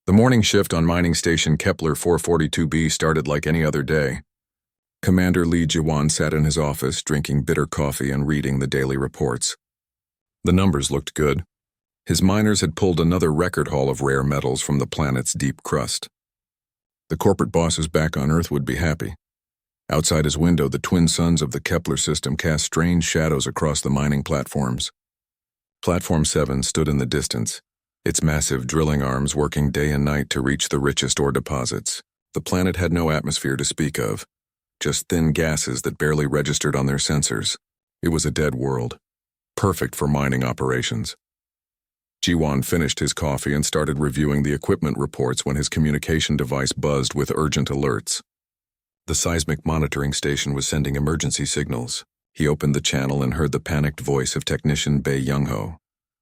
The morning shift on mining station Kepler 442b started like any other day. Commander Lee Jiwan sat in his office, drinking bitter coffee and reading the daily reports. The numbers looked good. His miners had pulled another record haul of rare metals from the planet's deep crust. The corporate bosses back on Earth would be happy. Outside his window, the twin suns of the Kepler system cast strange shadows across the mining platforms. Platform 7 stood in the distance, its massive drilling arms working day and night to reach the richest ore deposits. The planet had no atmosphere to speak of, just thin gases that barely registered on their sensors. It was a dead world, perfect for mining operations. Jiwan finished his coffee and started reviewing the equipment reports when his communication device buzzed with urgent alerts. The seismic monitoring station was sending emergency signals. He opened the channel and heard the panicked voice of technician Bae Young-ho.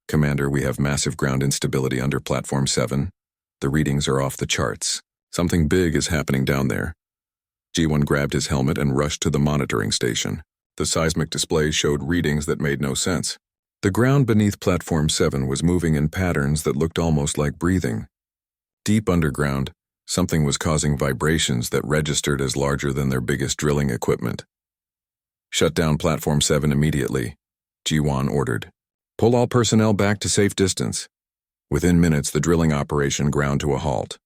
"Commander, we have massive ground instability under Platform 7. The readings are off the charts. Something big is happening down there." Jiwan grabbed his helmet and rushed to the monitoring station. The seismic display showed readings that made no sense. The ground beneath Platform 7 was moving in patterns that looked almost like breathing. Deep underground, something was causing vibrations that registered as larger than their biggest drilling equipment. "Shut down Platform 7 immediately," Jiwan ordered. "Pull all personnel back to safe distance." Within minutes, the drilling operation ground to a halt.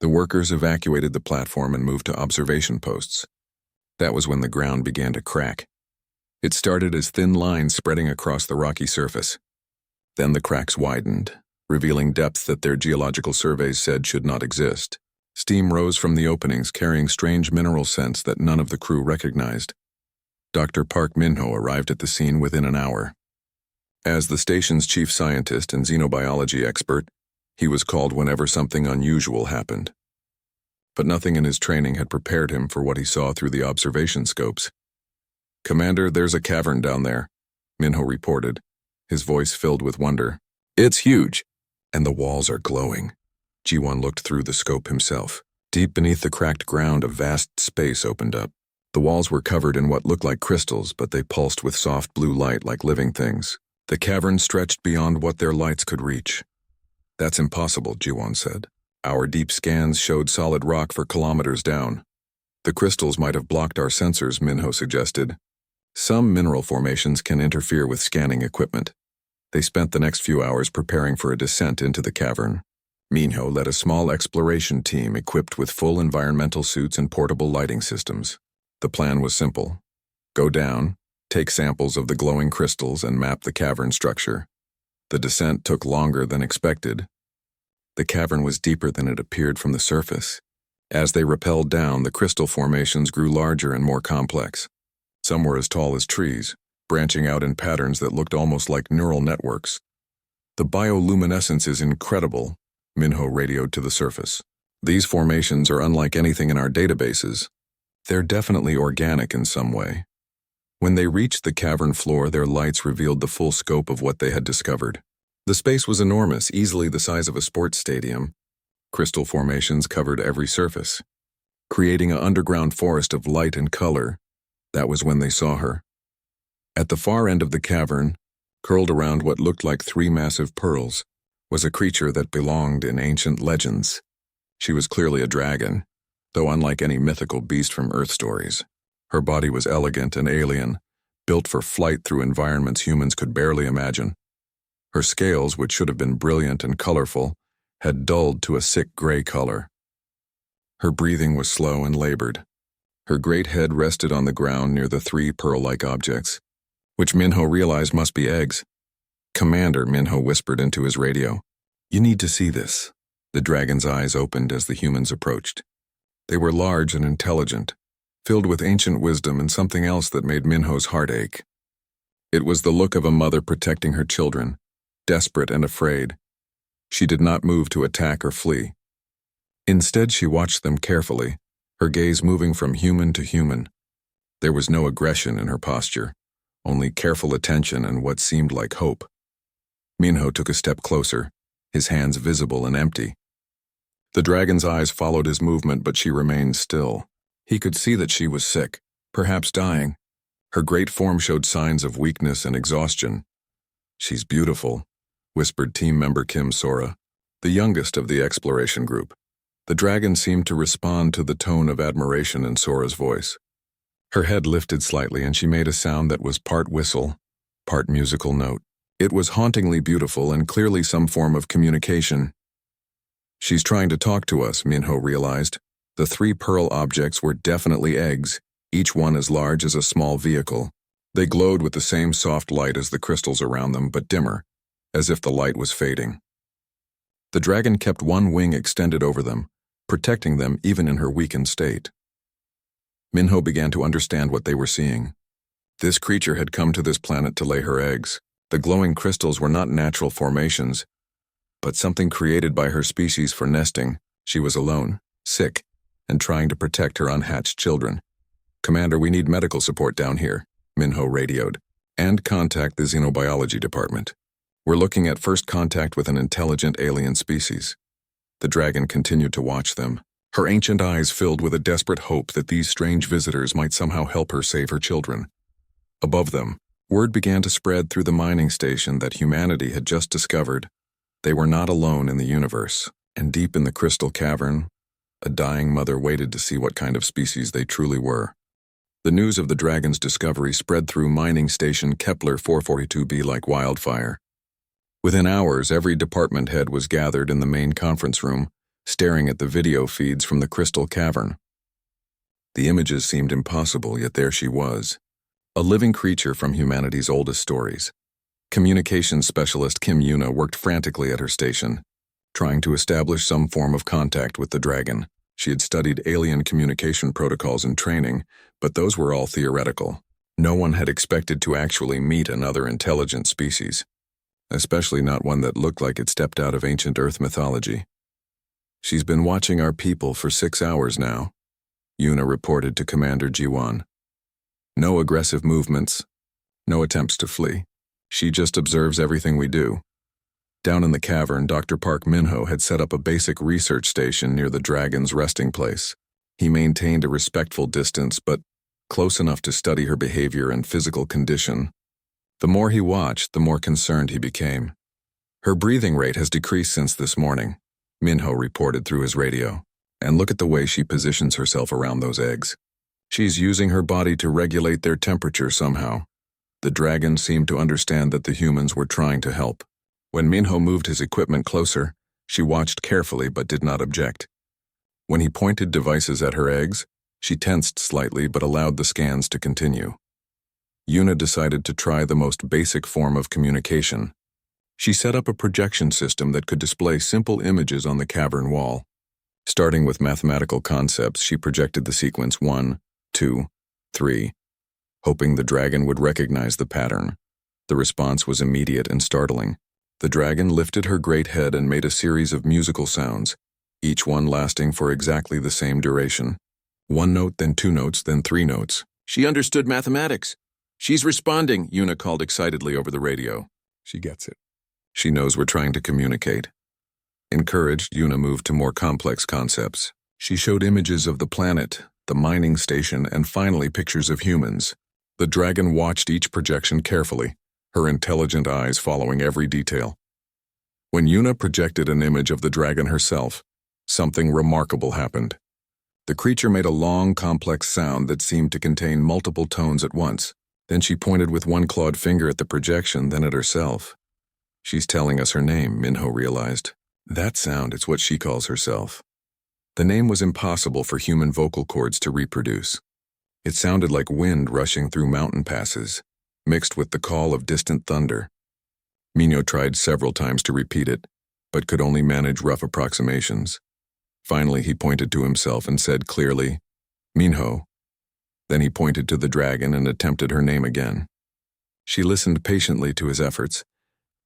The workers evacuated the platform and moved to observation posts. That was when the ground began to crack. It started as thin lines spreading across the rocky surface. Then the cracks widened, revealing depths that their geological surveys said should not exist. Steam rose from the openings, carrying strange mineral scents that none of the crew recognized. Dr. Park Min-ho arrived at the scene within an hour. As the station's chief scientist and xenobiology expert, he was called whenever something unusual happened. But nothing in his training had prepared him for what he saw through the observation scopes. "Commander, there's a cavern down there," Min-ho reported, his voice filled with wonder. "It's huge, and the walls are glowing." Jiwan looked through the scope himself. Deep beneath the cracked ground, a vast space opened up. The walls were covered in what looked like crystals, but they pulsed with soft blue light like living things. The cavern stretched beyond what their lights could reach. "That's impossible," Jiwan said. "Our deep scans showed solid rock for kilometers down." "The crystals might have blocked our sensors," Min-ho suggested. "Some mineral formations can interfere with scanning equipment." They spent the next few hours preparing for a descent into the cavern. Min-ho led a small exploration team equipped with full environmental suits and portable lighting systems. The plan was simple. Go down, take samples of the glowing crystals, and map the cavern structure. The descent took longer than expected. The cavern was deeper than it appeared from the surface. As they rappelled down, the crystal formations grew larger and more complex. Some were as tall as trees, branching out in patterns that looked almost like neural networks. "The bioluminescence is incredible," Min-ho radioed to the surface. "These formations are unlike anything in our databases. They're definitely organic in some way." When they reached the cavern floor, their lights revealed the full scope of what they had discovered. The space was enormous, easily the size of a sports stadium. Crystal formations covered every surface, creating an underground forest of light and color. That was when they saw her. At the far end of the cavern, curled around what looked like 3 massive pearls, was a creature that belonged in ancient legends. She was clearly a dragon, though unlike any mythical beast from Earth stories. Her body was elegant and alien, built for flight through environments humans could barely imagine. Her scales, which should have been brilliant and colorful, had dulled to a sick gray color. Her breathing was slow and labored. Her great head rested on the ground near the 3 pearl-like objects, which Min-ho realized must be eggs. "Commander," Min-ho whispered into his radio. "You need to see this." The dragon's eyes opened as the humans approached. They were large and intelligent, filled with ancient wisdom and something else that made Min-ho's heart ache. It was the look of a mother protecting her children, desperate and afraid. She did not move to attack or flee. Instead, she watched them carefully, her gaze moving from human to human. There was no aggression in her posture, only careful attention and what seemed like hope. Min-ho took a step closer, his hands visible and empty. The dragon's eyes followed his movement, but she remained still. He could see that she was sick, perhaps dying. Her great form showed signs of weakness and exhaustion. "She's beautiful," whispered team member Kim Sora. the youngest of the exploration group. The dragon seemed to respond to the tone of admiration in Sora's voice. Her head lifted slightly and she made a sound that was part whistle, part musical note. It was hauntingly beautiful and clearly some form of communication. She's trying to talk to us, Minho realized. The 3 pearl objects were definitely eggs, each one as large as a small vehicle. They glowed with the same soft light as the crystals around them, but dimmer, as if the light was fading. The dragon kept one wing extended over them, protecting them even in her weakened state. Minho began to understand what they were seeing. This creature had come to this planet to lay her eggs. The glowing crystals were not natural formations, but something created by her species for nesting. She was alone, sick, and trying to protect her unhatched children. "Commander, we need medical support down here," Minho radioed, "and contact the xenobiology department. We're looking at first contact with an intelligent alien species." The dragon continued to watch them, her ancient eyes filled with a desperate hope that these strange visitors might somehow help her save her children. Above them, word began to spread through the mining station that humanity had just discovered they were not alone in the universe, and deep in the crystal cavern, a dying mother waited to see what kind of species they truly were. The news of the dragon's discovery spread through mining station Kepler 442b like wildfire. Within hours, every department head was gathered in the main conference room, staring at the video feeds from the crystal cavern. The images seemed impossible, yet there she was, a living creature from humanity's oldest stories. Communications specialist Kim Yuna worked frantically at her station, trying to establish some form of contact with the dragon. She had studied alien communication protocols in training, but those were all theoretical. No one had expected to actually meet another intelligent species, especially not one that looked like it stepped out of ancient Earth mythology. "She's been watching our people for 6 hours now," Yuna reported to Commander Jiwan. "No aggressive movements, no attempts to flee. She just observes everything we do." Down in the cavern, Dr. Park Minho had set up a basic research station near the dragon's resting place. He maintained a respectful distance, but close enough to study her behavior and physical condition. The more he watched, the more concerned he became. "Her breathing rate has decreased since this morning," Minho reported through his radio. "And look at the way she positions herself around those eggs. She's using her body to regulate their temperature somehow." The dragon seemed to understand that the humans were trying to help. When Minho moved his equipment closer, she watched carefully but did not object. When he pointed devices at her eggs, she tensed slightly but allowed the scans to continue. Yuna decided to try the most basic form of communication. She set up a projection system that could display simple images on the cavern wall. Starting with mathematical concepts, she projected the sequence 1, 2, 3, hoping the dragon would recognize the pattern. The response was immediate and startling. The dragon lifted her great head and made a series of musical sounds, each one lasting for exactly the same duration. 1 note, then 2 notes, then 3 notes. "She understood mathematics. She's responding," Yuna called excitedly over the radio. "She gets it. She knows we're trying to communicate." Encouraged, Yuna moved to more complex concepts. She showed images of the planet, the mining station, and finally pictures of humans. The dragon watched each projection carefully, her intelligent eyes following every detail. When Yuna projected an image of the dragon herself, something remarkable happened. The creature made a long, complex sound that seemed to contain multiple tones at once. Then she pointed with one clawed finger at the projection, then at herself. "She's telling us her name," Minho realized. "That sound is what she calls herself." The name was impossible for human vocal cords to reproduce. It sounded like wind rushing through mountain passes, mixed with the call of distant thunder. Minho tried several times to repeat it, but could only manage rough approximations. Finally, he pointed to himself and said clearly, "Minho." Then he pointed to the dragon and attempted her name again. She listened patiently to his efforts,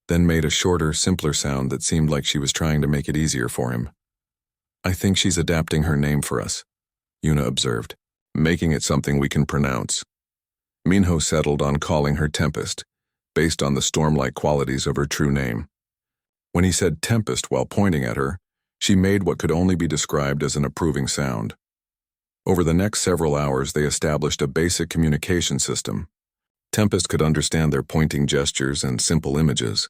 then made a shorter, simpler sound that seemed like she was trying to make it easier for him. "I think she's adapting her name for us," Yuna observed, "making it something we can pronounce." Minho settled on calling her Tempest, based on the storm-like qualities of her true name. When he said Tempest while pointing at her, she made what could only be described as an approving sound. Over the next several hours, they established a basic communication system. Tempest could understand their pointing gestures and simple images.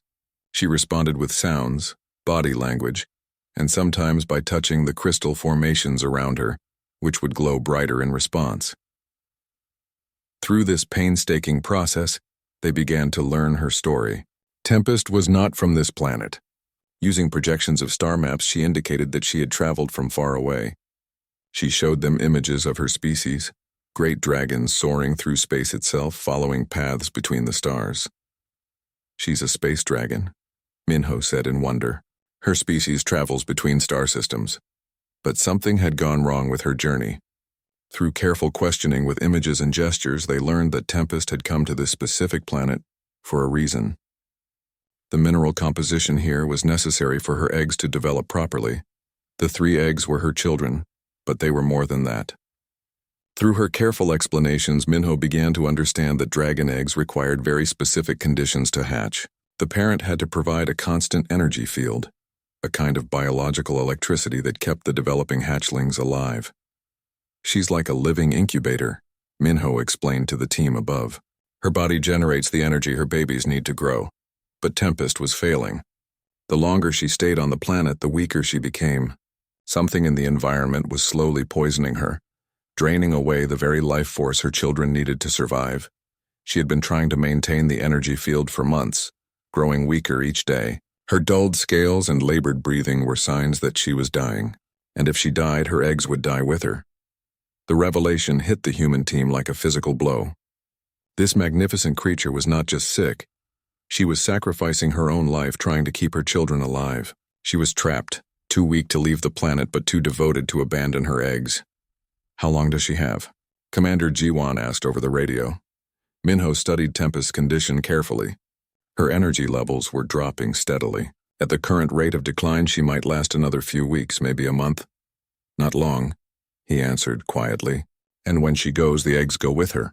She responded with sounds, body language, and sometimes by touching the crystal formations around her, which would glow brighter in response. Through this painstaking process, they began to learn her story. Tempest was not from this planet. Using projections of star maps, she indicated that she had traveled from far away. She showed them images of her species, great dragons soaring through space itself, following paths between the stars. "She's a space dragon," Minho said in wonder. "Her species travels between star systems." But something had gone wrong with her journey. Through careful questioning with images and gestures, they learned that Tempest had come to this specific planet for a reason. The mineral composition here was necessary for her eggs to develop properly. The 3 eggs were her children, but they were more than that. Through her careful explanations, Minho began to understand that dragon eggs required very specific conditions to hatch. The parent had to provide a constant energy field, a kind of biological electricity that kept the developing hatchlings alive. "She's like a living incubator," Minho explained to the team above. "Her body generates the energy her babies need to grow." But Tempest was failing. The longer she stayed on the planet, the weaker she became. Something in the environment was slowly poisoning her, draining away the very life force her children needed to survive. She had been trying to maintain the energy field for months, growing weaker each day. Her dulled scales and labored breathing were signs that she was dying, and if she died, her eggs would die with her. The revelation hit the human team like a physical blow. This magnificent creature was not just sick. She was sacrificing her own life trying to keep her children alive. She was trapped, too weak to leave the planet but too devoted to abandon her eggs. "How long does she have?" Commander Jiwan asked over the radio. Minho studied Tempest's condition carefully. Her energy levels were dropping steadily. At the current rate of decline, she might last another few weeks, maybe a month. "Not long," he answered quietly. "And when she goes, the eggs go with her."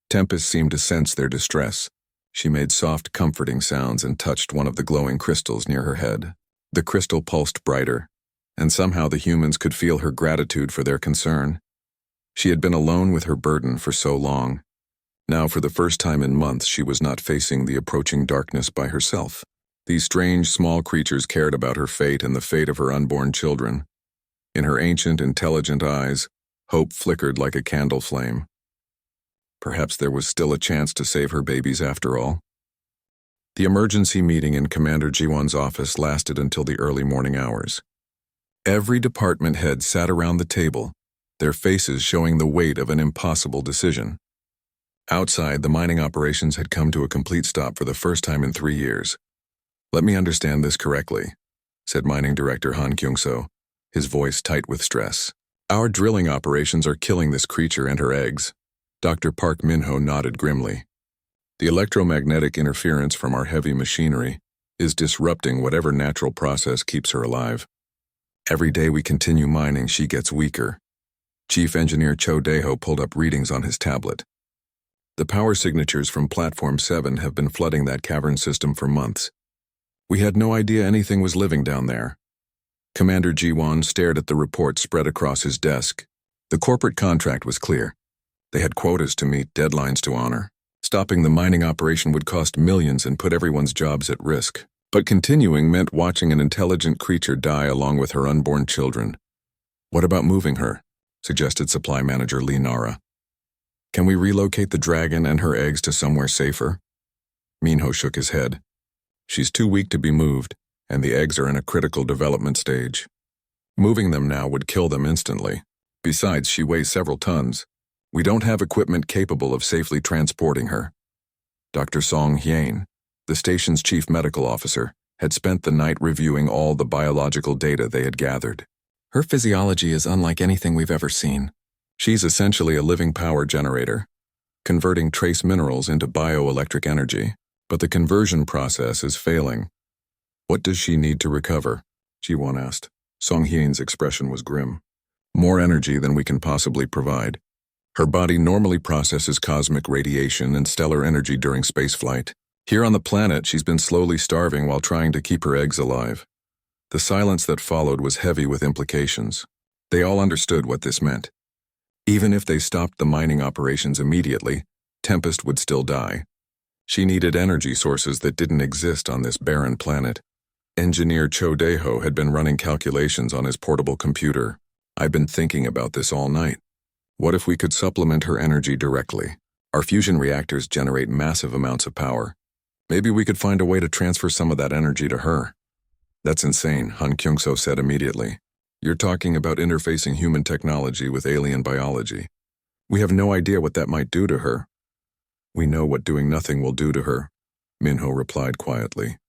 Tempest seemed to sense their distress. She made soft, comforting sounds and touched one of the glowing crystals near her head. The crystal pulsed brighter, and somehow the humans could feel her gratitude for their concern. She had been alone with her burden for so long. Now, for the first time in months, she was not facing the approaching darkness by herself. These strange, small creatures cared about her fate and the fate of her unborn children. In her ancient, intelligent eyes, hope flickered like a candle flame. Perhaps there was still a chance to save her babies after all. The emergency meeting in Commander Jiwan's office lasted until the early morning hours. Every department head sat around the table, their faces showing the weight of an impossible decision. Outside, the mining operations had come to a complete stop for the first time in 3 years. "Let me understand this correctly," said Mining Director Han Kyung-so, his voice tight with stress. "Our drilling operations are killing this creature and her eggs." Dr. Park Minho nodded grimly. "The electromagnetic interference from our heavy machinery is disrupting whatever natural process keeps her alive. Every day we continue mining, she gets weaker." Chief Engineer Cho Daeho pulled up readings on his tablet. "The power signatures from Platform 7 have been flooding that cavern system for months. We had no idea anything was living down there." Commander Jiwan stared at the report spread across his desk. The corporate contract was clear. They had quotas to meet, deadlines to honor. Stopping the mining operation would cost millions and put everyone's jobs at risk. But continuing meant watching an intelligent creature die along with her unborn children. "What about moving her?" suggested Supply Manager Lee Nara. "Can we relocate the dragon and her eggs to somewhere safer?" Minho shook his head. "She's too weak to be moved, and the eggs are in a critical development stage. Moving them now would kill them instantly. Besides, she weighs several tons. We don't have equipment capable of safely transporting her." Dr. Song Hyun, the station's chief medical officer, had spent the night reviewing all the biological data they had gathered. "Her physiology is unlike anything we've ever seen. She's essentially a living power generator, converting trace minerals into bioelectric energy, but the conversion process is failing." "What does she need to recover?" Jiwon asked. Song Hyun's expression was grim. "More energy than we can possibly provide. Her body normally processes cosmic radiation and stellar energy during spaceflight. Here on the planet, she's been slowly starving while trying to keep her eggs alive." The silence that followed was heavy with implications. They all understood what this meant. Even if they stopped the mining operations immediately, Tempest would still die. She needed energy sources that didn't exist on this barren planet. Engineer Chodeho had been running calculations on his portable computer. "I've been thinking about this all night. What if we could supplement her energy directly? Our fusion reactors generate massive amounts of power. Maybe we could find a way to transfer some of that energy to her." "That's insane," Han Kyung-so said immediately. "You're talking about interfacing human technology with alien biology. We have no idea what that might do to her." "We know what doing nothing will do to her," Minho replied quietly.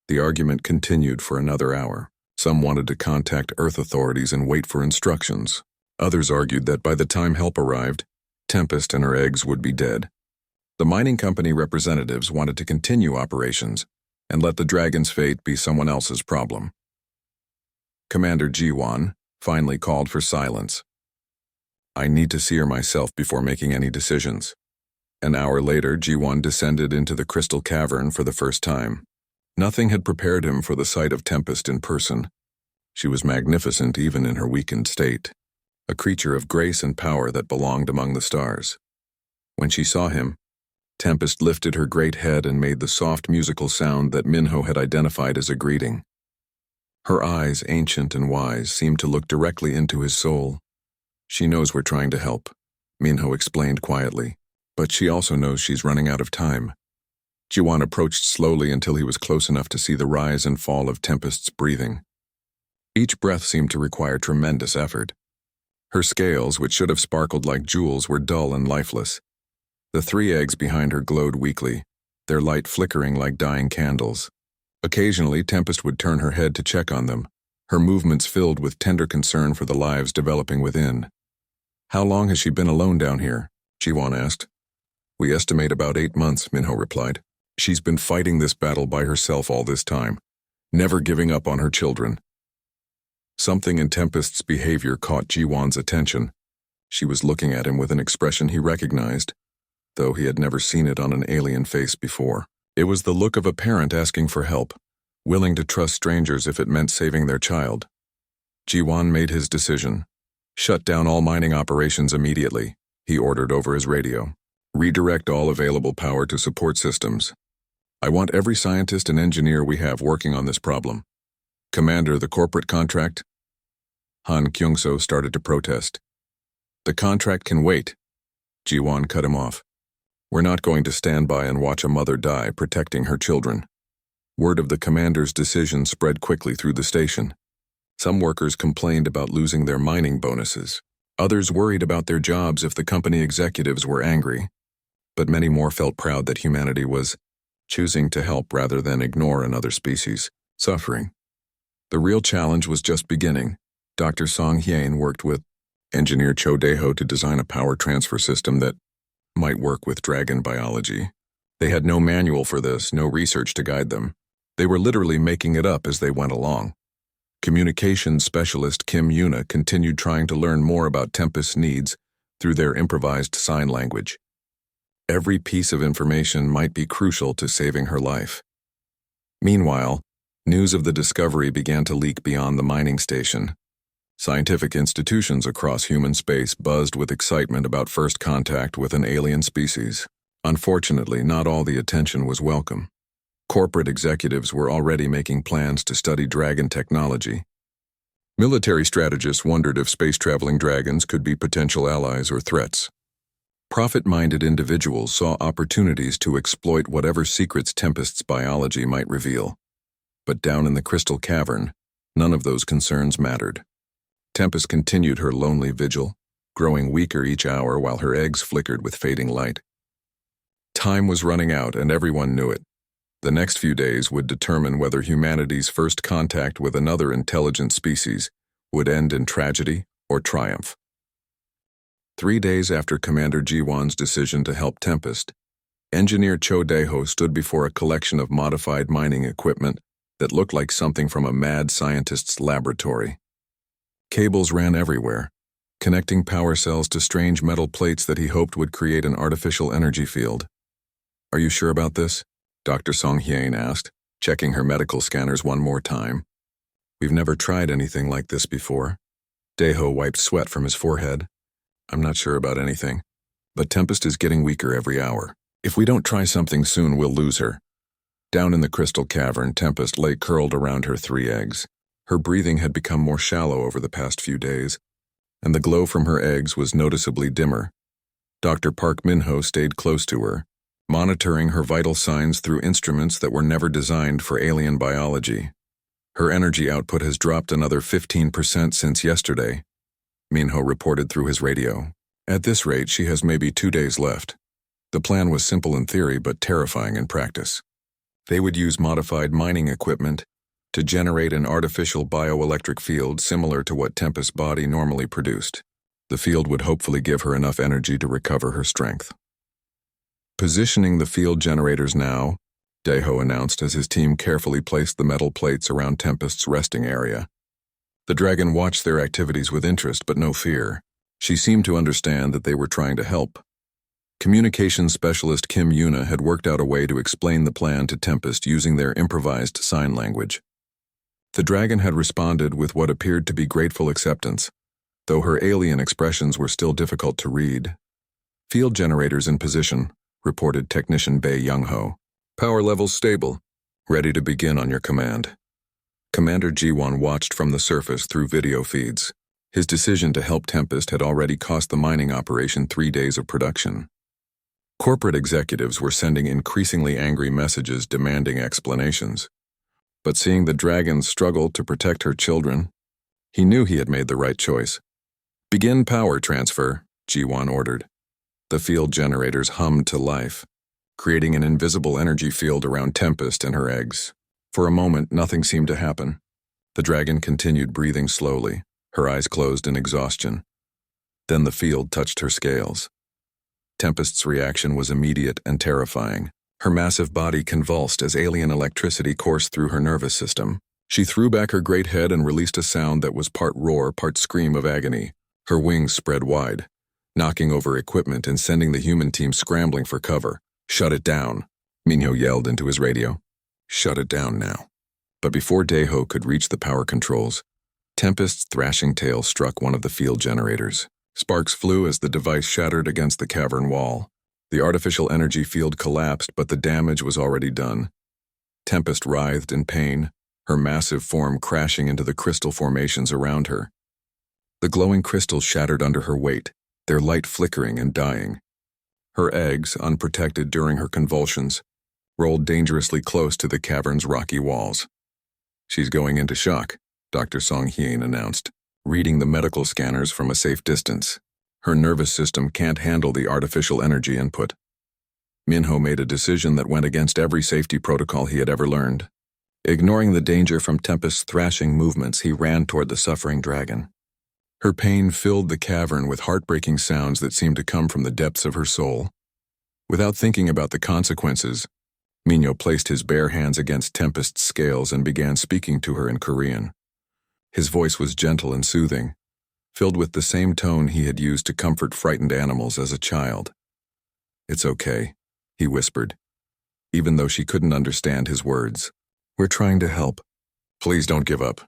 The argument continued for another hour. Some wanted to contact Earth authorities and wait for instructions. Others argued that by the time help arrived, Tempest and her eggs would be dead. The mining company representatives wanted to continue operations and let the dragon's fate be someone else's problem. Commander Ji-won finally called for silence. "I need to see her myself before making any decisions." An hour later, Ji-won descended into the crystal cavern for the first time. Nothing had prepared him for the sight of Tempest in person. She was magnificent even in her weakened state, a creature of grace and power that belonged among the stars. When she saw him, Tempest lifted her great head and made the soft musical sound that Minho had identified as a greeting. Her eyes, ancient and wise, seemed to look directly into his soul. "She knows we're trying to help," Minho explained quietly, "but she also knows she's running out of time." Ji-won approached slowly until he was close enough to see the rise and fall of Tempest's breathing. Each breath seemed to require tremendous effort. Her scales, which should have sparkled like jewels, were dull and lifeless. The 3 eggs behind her glowed weakly, their light flickering like dying candles. Occasionally, Tempest would turn her head to check on them, her movements filled with tender concern for the lives developing within. "How long has she been alone down here?" Ji-won asked. "We estimate about 8 months," Minho replied. "She's been fighting this battle by herself all this time, never giving up on her children." Something in Tempest's behavior caught Ji-won's attention. She was looking at him with an expression he recognized, though he had never seen it on an alien face before. It was the look of a parent asking for help, willing to trust strangers if it meant saving their child. Ji-won made his decision. "Shut down all mining operations immediately," he ordered over his radio. "Redirect all available power to support systems. I want every scientist and engineer we have working on this problem. Commander, the corporate contract?" Han Kyung-so started to protest. "The contract can wait." Ji-won cut him off. "We're not going to stand by and watch a mother die protecting her children." Word of the commander's decision spread quickly through the station. Some workers complained about losing their mining bonuses. Others worried about their jobs if the company executives were angry. But many more felt proud that humanity was choosing to help rather than ignore another species suffering. The real challenge was just beginning. Dr. Song Hyun worked with engineer Cho Dae-ho to design a power transfer system that might work with dragon biology. They had no manual for this, no research to guide them. They were literally making it up as they went along. Communications specialist Kim Yuna continued trying to learn more about Tempest's needs through their improvised sign language. Every piece of information might be crucial to saving her life. Meanwhile, news of the discovery began to leak beyond the mining station. Scientific institutions across human space buzzed with excitement about first contact with an alien species. Unfortunately, not all the attention was welcome. Corporate executives were already making plans to study dragon technology. Military strategists wondered if space-traveling dragons could be potential allies or threats. Profit-minded individuals saw opportunities to exploit whatever secrets Tempest's biology might reveal. But down in the crystal cavern, none of those concerns mattered. Tempest continued her lonely vigil, growing weaker each hour while her eggs flickered with fading light. Time was running out, and everyone knew it. The next few days would determine whether humanity's first contact with another intelligent species would end in tragedy or triumph. 3 days after Commander Ji-won's decision to help Tempest, engineer Cho Dae-ho stood before a collection of modified mining equipment that looked like something from a mad scientist's laboratory. Cables ran everywhere, connecting power cells to strange metal plates that he hoped would create an artificial energy field. "Are you sure about this?" Dr. Song Hyun asked, checking her medical scanners one more time. "We've never tried anything like this before." Dae-ho wiped sweat from his forehead. "I'm not sure about anything, but Tempest is getting weaker every hour. If we don't try something soon, we'll lose her." Down in the crystal cavern, Tempest lay curled around her 3 eggs. Her breathing had become more shallow over the past few days, and the glow from her eggs was noticeably dimmer. Dr. Park Min-ho stayed close to her, monitoring her vital signs through instruments that were never designed for alien biology. Her energy output has dropped another 15% since yesterday, Min-ho reported through his radio. At this rate, she has maybe 2 days left. The plan was simple in theory but terrifying in practice. They would use modified mining equipment to generate an artificial bioelectric field similar to what Tempest's body normally produced. The field would hopefully give her enough energy to recover her strength. Positioning the field generators now, Daeho announced as his team carefully placed the metal plates around Tempest's resting area. The dragon watched their activities with interest but no fear. She seemed to understand that they were trying to help. Communications specialist Kim Yuna had worked out a way to explain the plan to Tempest using their improvised sign language. The dragon had responded with what appeared to be grateful acceptance, though her alien expressions were still difficult to read. Field generators in position, reported Technician Bae Young-ho. Power levels stable. Ready to begin on your command. Commander Ji-won watched from the surface through video feeds. His decision to help Tempest had already cost the mining operation 3 days of production. Corporate executives were sending increasingly angry messages demanding explanations. But seeing the dragon struggle to protect her children, he knew he had made the right choice. Begin power transfer, Ji-won ordered. The field generators hummed to life, creating an invisible energy field around Tempest and her eggs. For a moment, nothing seemed to happen. The dragon continued breathing slowly, her eyes closed in exhaustion. Then the field touched her scales. Tempest's reaction was immediate and terrifying. Her massive body convulsed as alien electricity coursed through her nervous system. She threw back her great head and released a sound that was part roar, part scream of agony. Her wings spread wide, knocking over equipment and sending the human team scrambling for cover. Shut it down, Min-ho yelled into his radio. Shut it down now. But before Daeho could reach the power controls, Tempest's thrashing tail struck one of the field generators. Sparks flew as the device shattered against the cavern wall. The artificial energy field collapsed, but the damage was already done. Tempest writhed in pain, her massive form crashing into the crystal formations around her. The glowing crystals shattered under her weight, their light flickering and dying. Her eggs, unprotected during her convulsions, rolled dangerously close to the cavern's rocky walls. She's going into shock, Dr. Song Hyun announced, reading the medical scanners from a safe distance. Her nervous system can't handle the artificial energy input. Min-ho made a decision that went against every safety protocol he had ever learned. Ignoring the danger from Tempest's thrashing movements, he ran toward the suffering dragon. Her pain filled the cavern with heartbreaking sounds that seemed to come from the depths of her soul. Without thinking about the consequences, Min-ho placed his bare hands against Tempest's scales and began speaking to her in Korean. His voice was gentle and soothing, filled with the same tone he had used to comfort frightened animals as a child. It's okay, he whispered, even though she couldn't understand his words. We're trying to help. Please don't give up.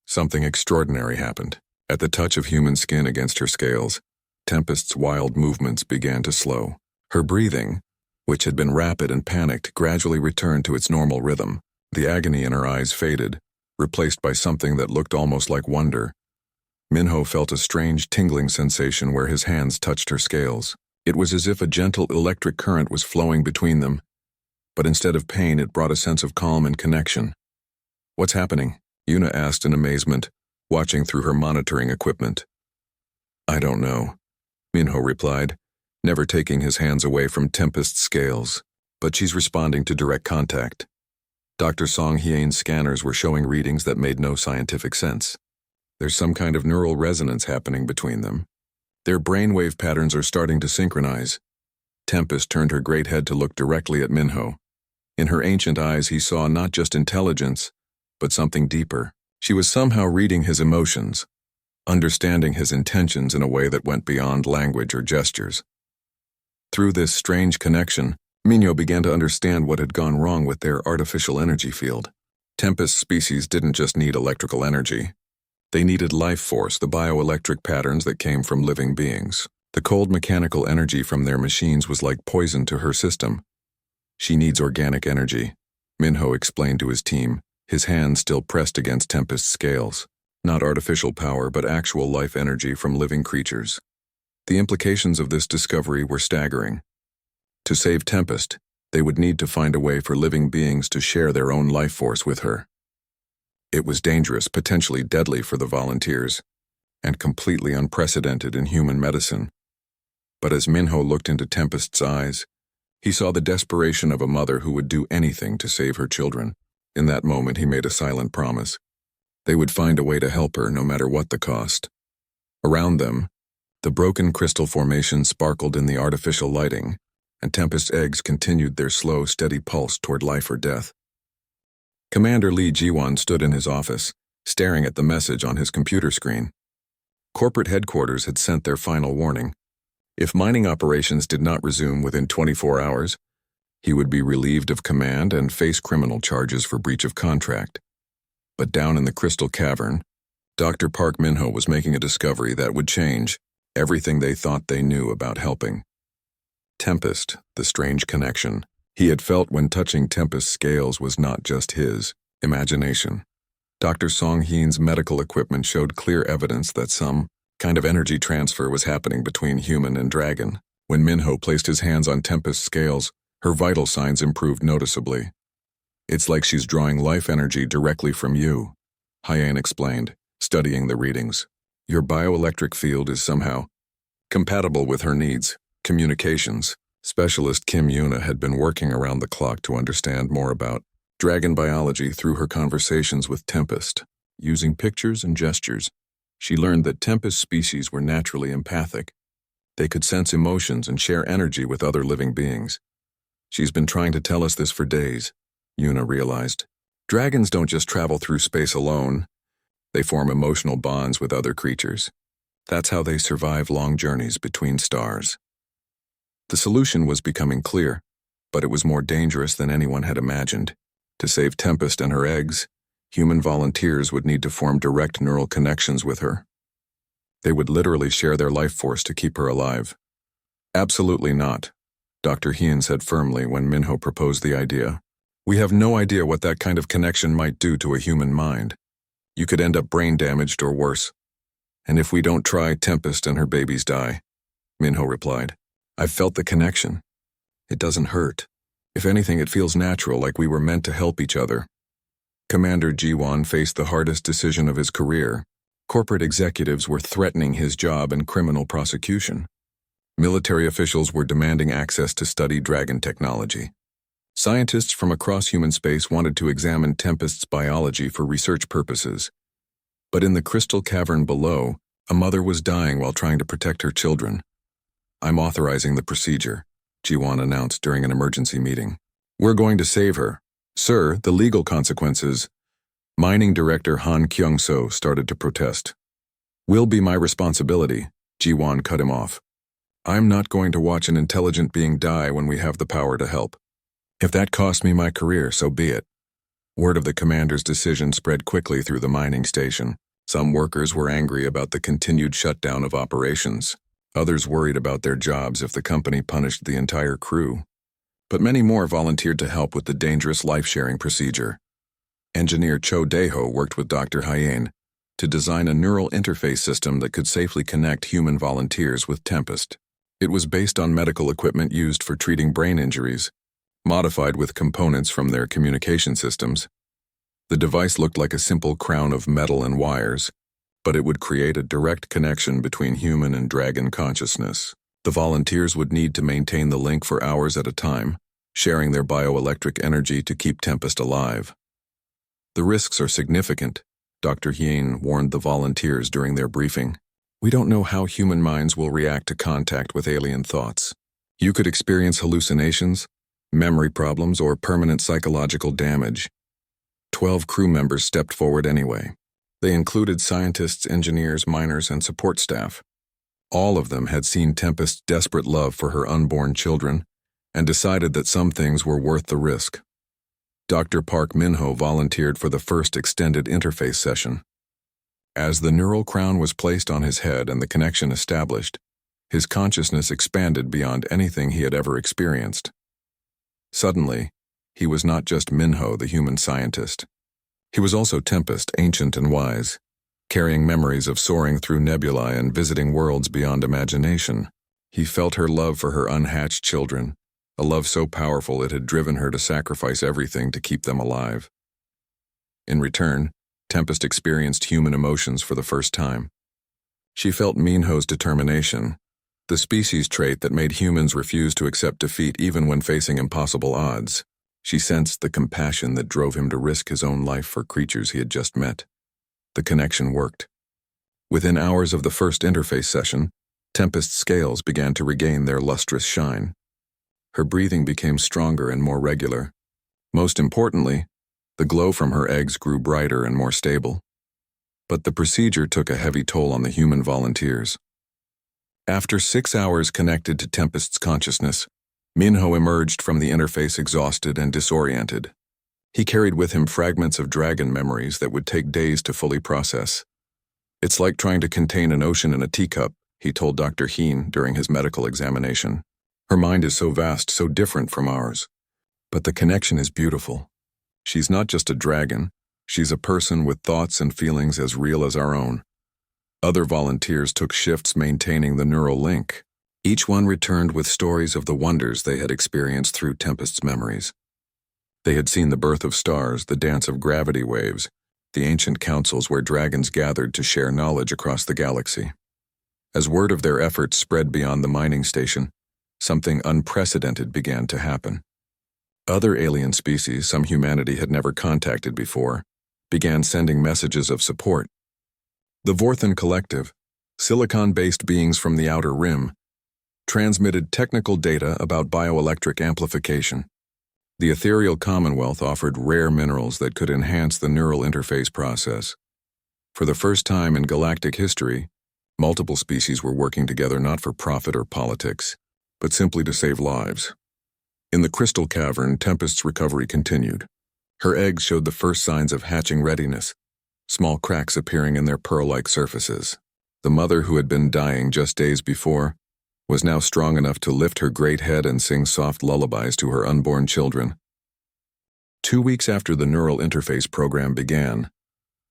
Something extraordinary happened. At the touch of human skin against her scales, Tempest's wild movements began to slow. Her breathing, which had been rapid and panicked, gradually returned to its normal rhythm. The agony in her eyes faded, replaced by something that looked almost like wonder. Min-ho felt a strange tingling sensation where his hands touched her scales. It was as if a gentle electric current was flowing between them, but instead of pain, it brought a sense of calm and connection. What's happening? Yuna asked in amazement, watching through her monitoring equipment. I don't know, Min-ho replied, never taking his hands away from Tempest's scales, but she's responding to direct contact. Dr. Song Hyun's scanners were showing readings that made no scientific sense. There's some kind of neural resonance happening between them. Their brainwave patterns are starting to synchronize. Tempest turned her great head to look directly at Min-ho. In her ancient eyes, he saw not just intelligence, but something deeper. She was somehow reading his emotions, understanding his intentions in a way that went beyond language or gestures. Through this strange connection, Min-ho began to understand what had gone wrong with their artificial energy field. Tempest species didn't just need electrical energy. They needed life force, the bioelectric patterns that came from living beings. The cold mechanical energy from their machines was like poison to her system. She needs organic energy, Minho explained to his team, his hand still pressed against Tempest's scales. Not artificial power, but actual life energy from living creatures. The implications of this discovery were staggering. To save Tempest, they would need to find a way for living beings to share their own life force with her. It was dangerous, potentially deadly for the volunteers, and completely unprecedented in human medicine. But as Minho looked into Tempest's eyes, he saw the desperation of a mother who would do anything to save her children. In that moment, he made a silent promise. They would find a way to help her, no matter what the cost. Around them, the broken crystal formation sparkled in the artificial lighting, and Tempest's eggs continued their slow, steady pulse toward life or death. Commander Lee Jiwon stood in his office, staring at the message on his computer screen. Corporate headquarters had sent their final warning. If mining operations did not resume within 24 hours, he would be relieved of command and face criminal charges for breach of contract. But down in the Crystal Cavern, Dr. Park Minho was making a discovery that would change everything they thought they knew about helping. Tempest, the strange connection he had felt when touching Tempest's scales, was not just his imagination. Dr. Song Heen's medical equipment showed clear evidence that some kind of energy transfer was happening between human and dragon. When Minho placed his hands on Tempest's scales, her vital signs improved noticeably. "It's like she's drawing life energy directly from you," Hyen explained, studying the readings. "Your bioelectric field is somehow compatible with her needs." Communications specialist Kim Yuna had been working around the clock to understand more about dragon biology through her conversations with Tempest. Using pictures and gestures, she learned that Tempest species were naturally empathic. They could sense emotions and share energy with other living beings. "She's been trying to tell us this for days," Yuna realized. "Dragons don't just travel through space alone. They form emotional bonds with other creatures. That's how they survive long journeys between stars." The solution was becoming clear, but it was more dangerous than anyone had imagined. To save Tempest and her eggs, human volunteers would need to form direct neural connections with her. They would literally share their life force to keep her alive. "Absolutely not," Dr. Hien said firmly when Minho proposed the idea. "We have no idea what that kind of connection might do to a human mind. You could end up brain damaged or worse. And if we don't try, Tempest and her babies die," Minho replied. "I've felt the connection. It doesn't hurt. If anything, it feels natural, like we were meant to help each other." Commander Jiwon faced the hardest decision of his career. Corporate executives were threatening his job and criminal prosecution. Military officials were demanding access to study dragon technology. Scientists from across human space wanted to examine Tempest's biology for research purposes. But in the crystal cavern below, a mother was dying while trying to protect her children. "I'm authorizing the procedure," Jiwon announced during an emergency meeting. "We're going to save her." "Sir, the legal consequences." Mining Director Han Kyung-so started to protest. "Will be my responsibility," Jiwon cut him off. "I'm not going to watch an intelligent being die when we have the power to help. If that costs me my career, so be it." Word of the commander's decision spread quickly through the mining station. Some workers were angry about the continued shutdown of operations. Others worried about their jobs if the company punished the entire crew. But many more volunteered to help with the dangerous life-sharing procedure. Engineer Cho Daeho worked with Dr. Hyen to design a neural interface system that could safely connect human volunteers with Tempest. It was based on medical equipment used for treating brain injuries, modified with components from their communication systems. The device looked like a simple crown of metal and wires, but it would create a direct connection between human and dragon consciousness. The volunteers would need to maintain the link for hours at a time, sharing their bioelectric energy to keep Tempest alive. "The risks are significant," Dr. Hien warned the volunteers during their briefing. "We don't know how human minds will react to contact with alien thoughts. You could experience hallucinations, memory problems, or permanent psychological damage." 12 crew members stepped forward anyway. They included scientists, engineers, miners, and support staff. All of them had seen Tempest's desperate love for her unborn children and decided that some things were worth the risk. Dr. Park Minho volunteered for the first extended interface session. As the neural crown was placed on his head and the connection established, his consciousness expanded beyond anything he had ever experienced. Suddenly, He was not just Minho, the human scientist. He was also Tempest, ancient and wise, carrying memories of soaring through nebulae and visiting worlds beyond imagination. He felt her love for her unhatched children, a love so powerful it had driven her to sacrifice everything to keep them alive. In return, Tempest experienced human emotions for the first time. She felt Minho's determination, the species trait that made humans refuse to accept defeat even when facing impossible odds. She sensed the compassion that drove him to risk his own life for creatures he had just met. The connection worked. Within hours of the first interface session, Tempest's scales began to regain their lustrous shine. Her breathing became stronger and more regular. Most importantly, the glow from her eggs grew brighter and more stable. But the procedure took a heavy toll on the human volunteers. After 6 hours connected to Tempest's consciousness, Minho emerged from the interface exhausted and disoriented. He carried with him fragments of dragon memories that would take days to fully process. "It's like trying to contain an ocean in a teacup," he told Dr. Heen during his medical examination. "Her mind is so vast, so different from ours. But the connection is beautiful. She's not just a dragon, she's a person with thoughts and feelings as real as our own." Other volunteers took shifts maintaining the neural link. Each one returned with stories of the wonders they had experienced through Tempest's memories. They had seen the birth of stars, the dance of gravity waves, the ancient councils where dragons gathered to share knowledge across the galaxy. As word of their efforts spread beyond the mining station, something unprecedented began to happen. Other alien species, some humanity had never contacted before, began sending messages of support. The Vorthan Collective, silicon-based beings from the Outer Rim, transmitted technical data about bioelectric amplification. The Ethereal Commonwealth offered rare minerals that could enhance the neural interface process. For the first time in galactic history, multiple species were working together not for profit or politics, but simply to save lives. In the crystal cavern, Tempest's recovery continued. Her eggs showed the first signs of hatching readiness, small cracks appearing in their pearl-like surfaces. The mother who had been dying just days before was now strong enough to lift her great head and sing soft lullabies to her unborn children. 2 weeks after the neural interface program began,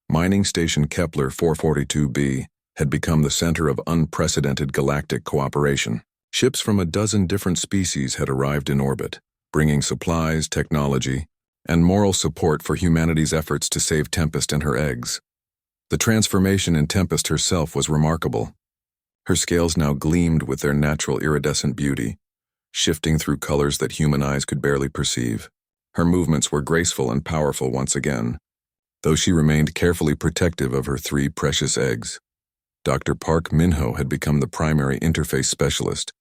mining station Kepler 442b had become the center of unprecedented galactic cooperation. Ships from a dozen different species had arrived in orbit, bringing supplies, technology, and moral support for humanity's efforts to save Tempest and her eggs. The transformation in Tempest herself was remarkable. Her scales now gleamed with their natural iridescent beauty, shifting through colors that human eyes could barely perceive. Her movements were graceful and powerful once again, though she remained carefully protective of her 3 precious eggs. Dr. Park Minho had become the primary interface specialist,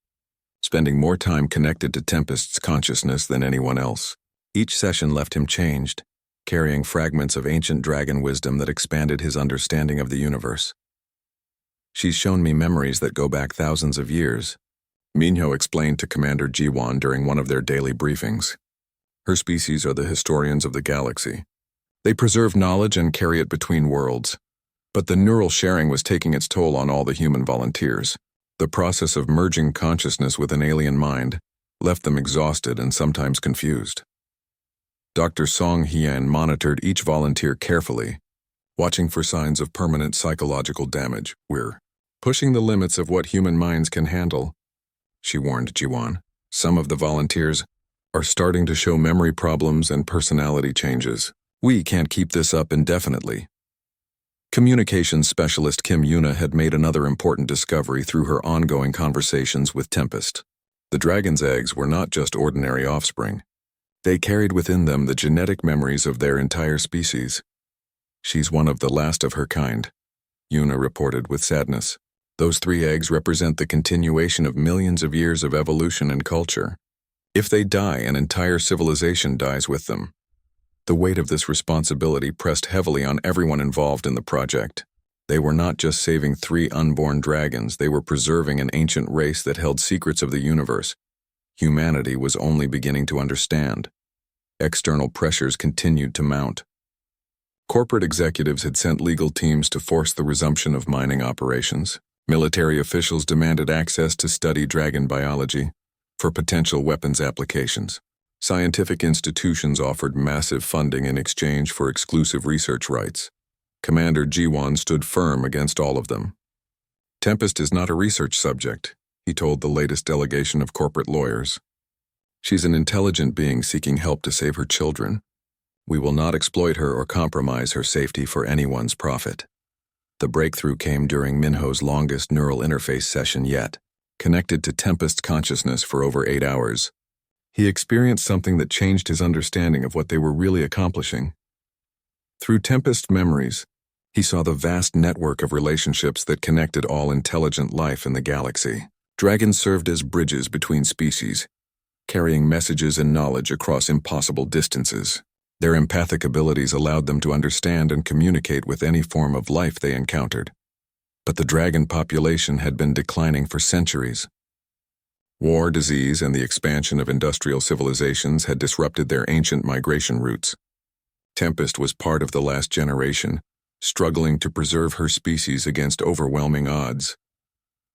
spending more time connected to Tempest's consciousness than anyone else. Each session left him changed, carrying fragments of ancient dragon wisdom that expanded his understanding of the universe. "She's shown me memories that go back thousands of years," Minho explained to Commander Jiwan during one of their daily briefings. "Her species are the historians of the galaxy. They preserve knowledge and carry it between worlds. But the neural sharing was taking its toll on all the human volunteers. The process of merging consciousness with an alien mind left them exhausted and sometimes confused." Dr. Song Hian monitored each volunteer carefully, watching for signs of permanent psychological damage. "We're pushing the limits of what human minds can handle," she warned Jiwan. "Some of the volunteers are starting to show memory problems and personality changes. We can't keep this up indefinitely." Communications specialist Kim Yuna had made another important discovery through her ongoing conversations with Tempest. The dragon's eggs were not just ordinary offspring. They carried within them the genetic memories of their entire species. "She's one of the last of her kind," Yuna reported with sadness. "Those 3 eggs represent the continuation of millions of years of evolution and culture. If they die, an entire civilization dies with them." The weight of this responsibility pressed heavily on everyone involved in the project. They were not just saving 3 unborn dragons, they were preserving an ancient race that held secrets of the universe. Humanity was only beginning to understand. External pressures continued to mount. Corporate executives had sent legal teams to force the resumption of mining operations. Military officials demanded access to study dragon biology for potential weapons applications. Scientific institutions offered massive funding in exchange for exclusive research rights. Commander Jiwon stood firm against all of them. Tempest is not a research subject, he told the latest delegation of corporate lawyers. She's an intelligent being seeking help to save her children. We will not exploit her or compromise her safety for anyone's profit. The breakthrough came during Minho's longest neural interface session yet, connected to Tempest's consciousness for over 8 hours. He experienced something that changed his understanding of what they were really accomplishing. Through Tempest's memories, he saw the vast network of relationships that connected all intelligent life in the galaxy. Dragons served as bridges between species, carrying messages and knowledge across impossible distances. Their empathic abilities allowed them to understand and communicate with any form of life they encountered. But the dragon population had been declining for centuries. War, disease, and the expansion of industrial civilizations had disrupted their ancient migration routes. Tempest was part of the last generation, struggling to preserve her species against overwhelming odds.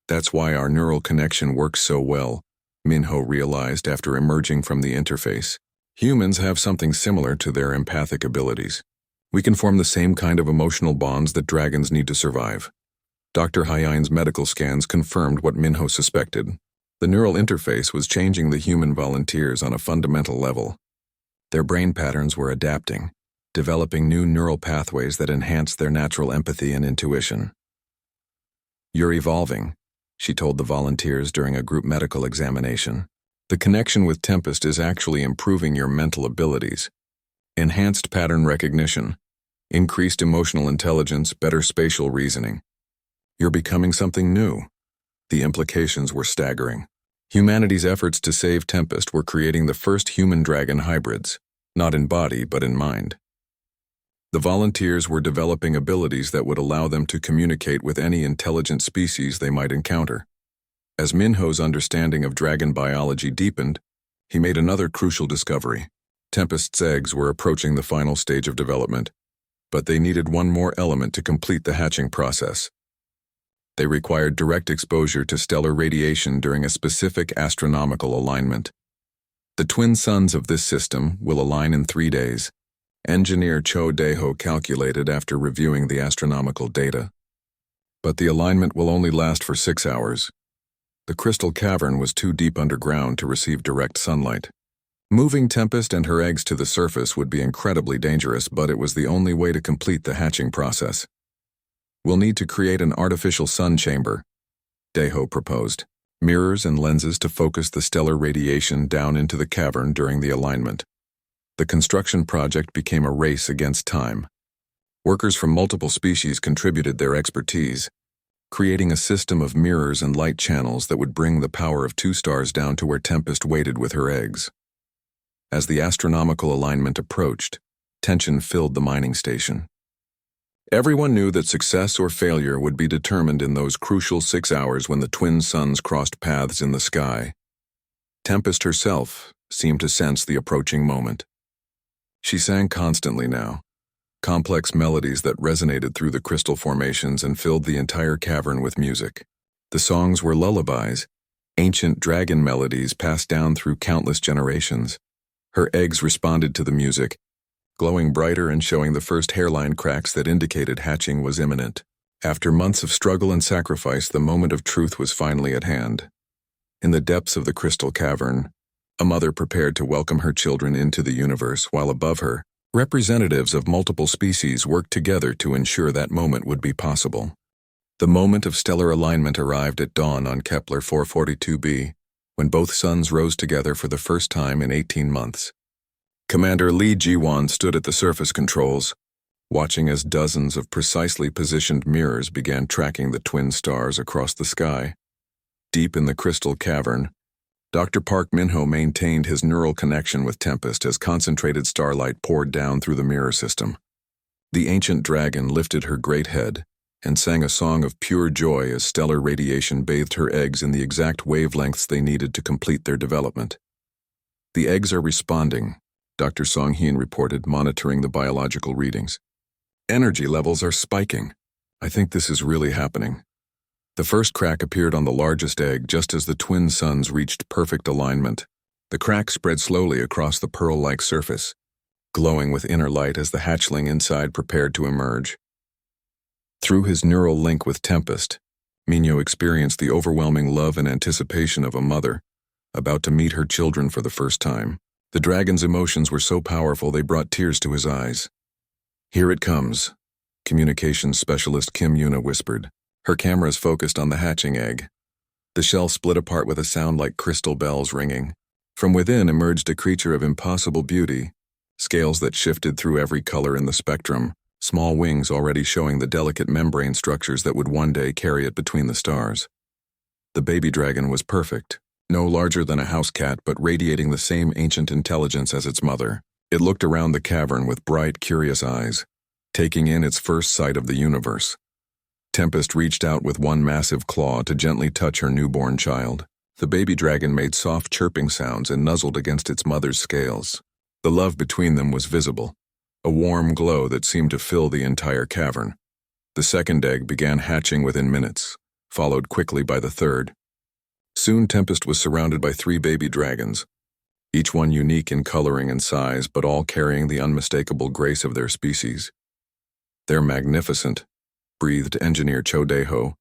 That's why our neural connection works so well, Minho realized after emerging from the interface. Humans have something similar to their empathic abilities. We can form the same kind of emotional bonds that dragons need to survive. Dr. Hyain's medical scans confirmed what Minho suspected. The neural interface was changing the human volunteers on a fundamental level. Their brain patterns were adapting, developing new neural pathways that enhanced their natural empathy and intuition. "You're evolving," she told the volunteers during a group medical examination. "The connection with Tempest is actually improving your mental abilities. Enhanced pattern recognition, increased emotional intelligence, better spatial reasoning. You're becoming something new." The implications were staggering. Humanity's efforts to save Tempest were creating the first human-dragon hybrids, not in body but in mind. The volunteers were developing abilities that would allow them to communicate with any intelligent species they might encounter. As Minho's understanding of dragon biology deepened, he made another crucial discovery. Tempest's eggs were approaching the final stage of development, but they needed one more element to complete the hatching process. They required direct exposure to stellar radiation during a specific astronomical alignment. The twin suns of this system will align in 3 days, engineer Cho Daeho calculated after reviewing the astronomical data. But the alignment will only last for 6 hours. The crystal cavern was too deep underground to receive direct sunlight. Moving Tempest and her eggs to the surface would be incredibly dangerous, but it was the only way to complete the hatching process. "We'll need to create an artificial sun chamber," Daeho proposed. "Mirrors and lenses to focus the stellar radiation down into the cavern during the alignment." The construction project became a race against time. Workers from multiple species contributed their expertise, creating a system of mirrors and light channels that would bring the power of 2 stars down to where Tempest waited with her eggs. As the astronomical alignment approached, tension filled the mining station. Everyone knew that success or failure would be determined in those crucial 6 hours when the twin suns crossed paths in the sky. Tempest herself seemed to sense the approaching moment. She sang constantly now, complex melodies that resonated through the crystal formations and filled the entire cavern with music. The songs were lullabies, ancient dragon melodies passed down through countless generations. Her eggs responded to the music, glowing brighter and showing the first hairline cracks that indicated hatching was imminent. After months of struggle and sacrifice, the moment of truth was finally at hand. In the depths of the crystal cavern, a mother prepared to welcome her children into the universe, while above her, representatives of multiple species worked together to ensure that moment would be possible. The moment of stellar alignment arrived at dawn on Kepler 442b, when both suns rose together for the first time in 18 months. Commander Lee Ji-won stood at the surface controls, watching as dozens of precisely positioned mirrors began tracking the twin stars across the sky. Deep in the crystal cavern, Dr. Park Minho maintained his neural connection with Tempest as concentrated starlight poured down through the mirror system. The ancient dragon lifted her great head and sang a song of pure joy as stellar radiation bathed her eggs in the exact wavelengths they needed to complete their development. "The eggs are responding," Dr. Song-hyun reported, monitoring the biological readings. "Energy levels are spiking. I think this is really happening." The first crack appeared on the largest egg just as the twin suns reached perfect alignment. The crack spread slowly across the pearl-like surface, glowing with inner light as the hatchling inside prepared to emerge. Through his neural link with Tempest, Minho experienced the overwhelming love and anticipation of a mother about to meet her children for the first time. The dragon's emotions were so powerful they brought tears to his eyes. "Here it comes," communications specialist Kim Yuna whispered. Her cameras focused on the hatching egg. The shell split apart with a sound like crystal bells ringing. From within emerged a creature of impossible beauty, scales that shifted through every color in the spectrum, small wings already showing the delicate membrane structures that would one day carry it between the stars. The baby dragon was perfect. No larger than a house cat, but radiating the same ancient intelligence as its mother. It looked around the cavern with bright, curious eyes, taking in its first sight of the universe. Tempest reached out with one massive claw to gently touch her newborn child. The baby dragon made soft chirping sounds and nuzzled against its mother's scales. The love between them was visible, a warm glow that seemed to fill the entire cavern. The second egg began hatching within minutes, followed quickly by the third. Soon Tempest was surrounded by 3 baby dragons, each one unique in coloring and size, but all carrying the unmistakable grace of their species. "They're magnificent," breathed engineer Chodeho,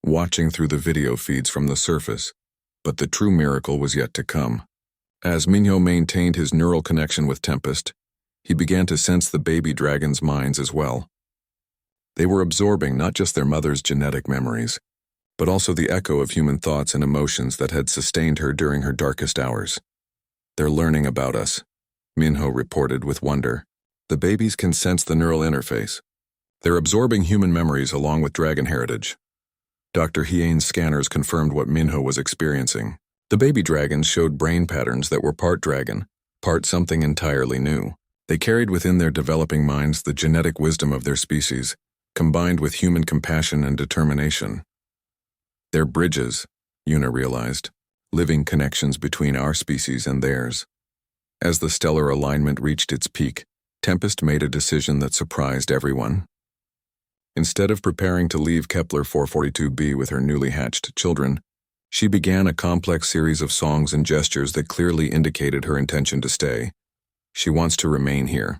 watching through the video feeds from the surface, but the true miracle was yet to come. As Minho maintained his neural connection with Tempest, he began to sense the baby dragons' minds as well. They were absorbing not just their mother's genetic memories, but also the echo of human thoughts and emotions that had sustained her during her darkest hours. "They're learning about us," Minho reported with wonder. "The babies can sense the neural interface. They're absorbing human memories along with dragon heritage." Dr. Hiean's scanners confirmed what Minho was experiencing. The baby dragons showed brain patterns that were part dragon, part something entirely new. They carried within their developing minds the genetic wisdom of their species, combined with human compassion and determination. "They're bridges," Yuna realized, living connections between our species and theirs. As the stellar alignment reached its peak, Tempest made a decision that surprised everyone. Instead of preparing to leave Kepler 442b with her newly hatched children, she began a complex series of songs and gestures that clearly indicated her intention to stay. "She wants to remain here,"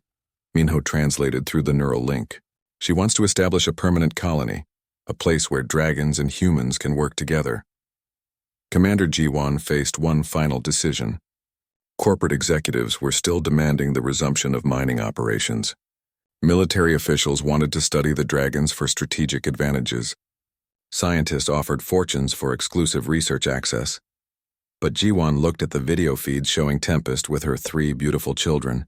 Minho translated through the neural link. "She wants to establish a permanent colony, a place where dragons and humans can work together." Commander Jiwan faced one final decision. Corporate executives were still demanding the resumption of mining operations. Military officials wanted to study the dragons for strategic advantages. Scientists offered fortunes for exclusive research access. But Jiwan looked at the video feeds showing Tempest with her 3 beautiful children,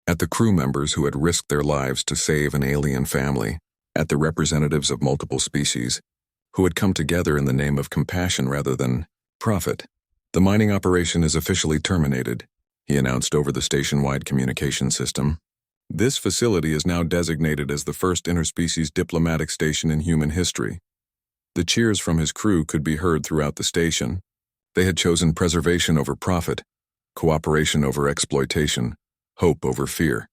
at the crew members who had risked their lives to save an alien family, at the representatives of multiple species, who had come together in the name of compassion rather than profit. "The mining operation is officially terminated," he announced over the station-wide communication system. "This facility is now designated as the first interspecies diplomatic station in human history." The cheers from his crew could be heard throughout the station. They had chosen preservation over profit, cooperation over exploitation, hope over fear.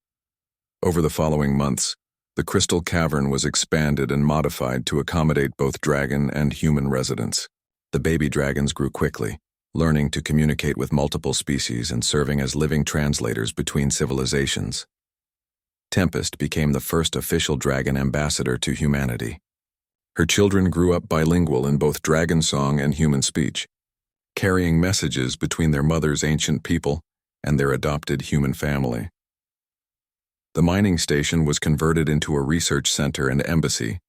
Over the following months, the crystal cavern was expanded and modified to accommodate both dragon and human residents. The baby dragons grew quickly, learning to communicate with multiple species and serving as living translators between civilizations. Tempest became the first official dragon ambassador to humanity. Her children grew up bilingual in both dragon song and human speech, carrying messages between their mother's ancient people and their adopted human family. The mining station was converted into a research center and embassy,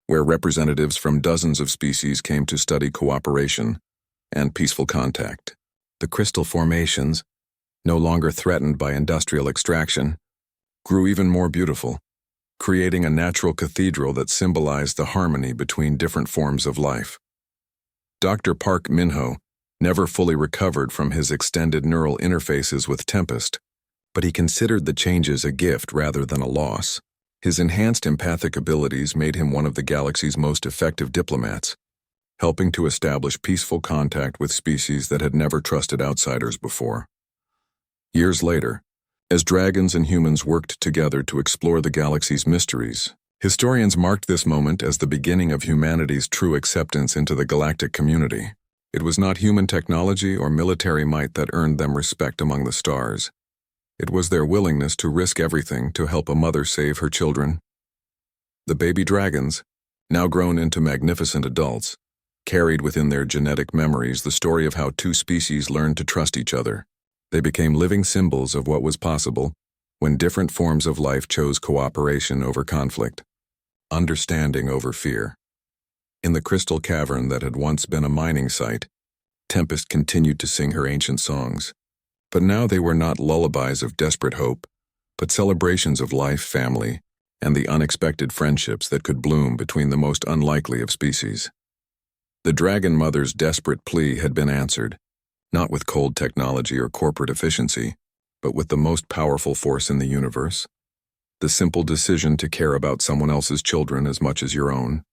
where representatives from dozens of species came to study cooperation and peaceful contact. The crystal formations, no longer threatened by industrial extraction, grew even more beautiful, creating a natural cathedral that symbolized the harmony between different forms of life. Dr. Park Minho never fully recovered from his extended neural interfaces with Tempest, but he considered the changes a gift rather than a loss. His enhanced empathic abilities made him one of the galaxy's most effective diplomats, helping to establish peaceful contact with species that had never trusted outsiders before. Years later, as dragons and humans worked together to explore the galaxy's mysteries, historians marked this moment as the beginning of humanity's true acceptance into the galactic community. It was not human technology or military might that earned them respect among the stars. It was their willingness to risk everything to help a mother save her children. The baby dragons, now grown into magnificent adults, carried within their genetic memories the story of how two species learned to trust each other. They became living symbols of what was possible when different forms of life chose cooperation over conflict, understanding over fear. In the crystal cavern that had once been a mining site, Tempest continued to sing her ancient songs. But now they were not lullabies of desperate hope, but celebrations of life, family, and the unexpected friendships that could bloom between the most unlikely of species. The Dragon Mother's desperate plea had been answered, not with cold technology or corporate efficiency, but with the most powerful force in the universe: the simple decision to care about someone else's children as much as your own.